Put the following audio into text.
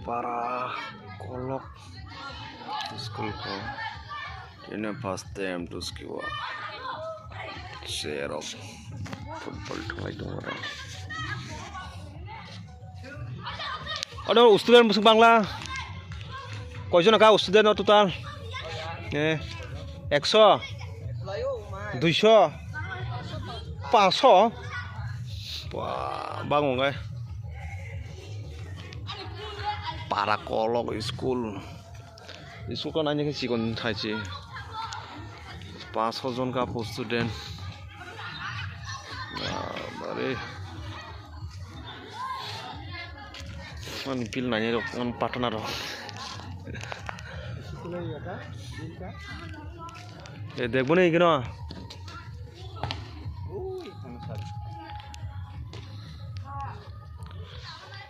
para kolok school ko ini first time to skiwa share of football thungai dong orang ada student musik bangla কয়জন কা student total 100 200 500 bangun guys para kolok school kan hanya ke sikon thaji 500 জন ka student bare man pil nanya kan partner দেখবো না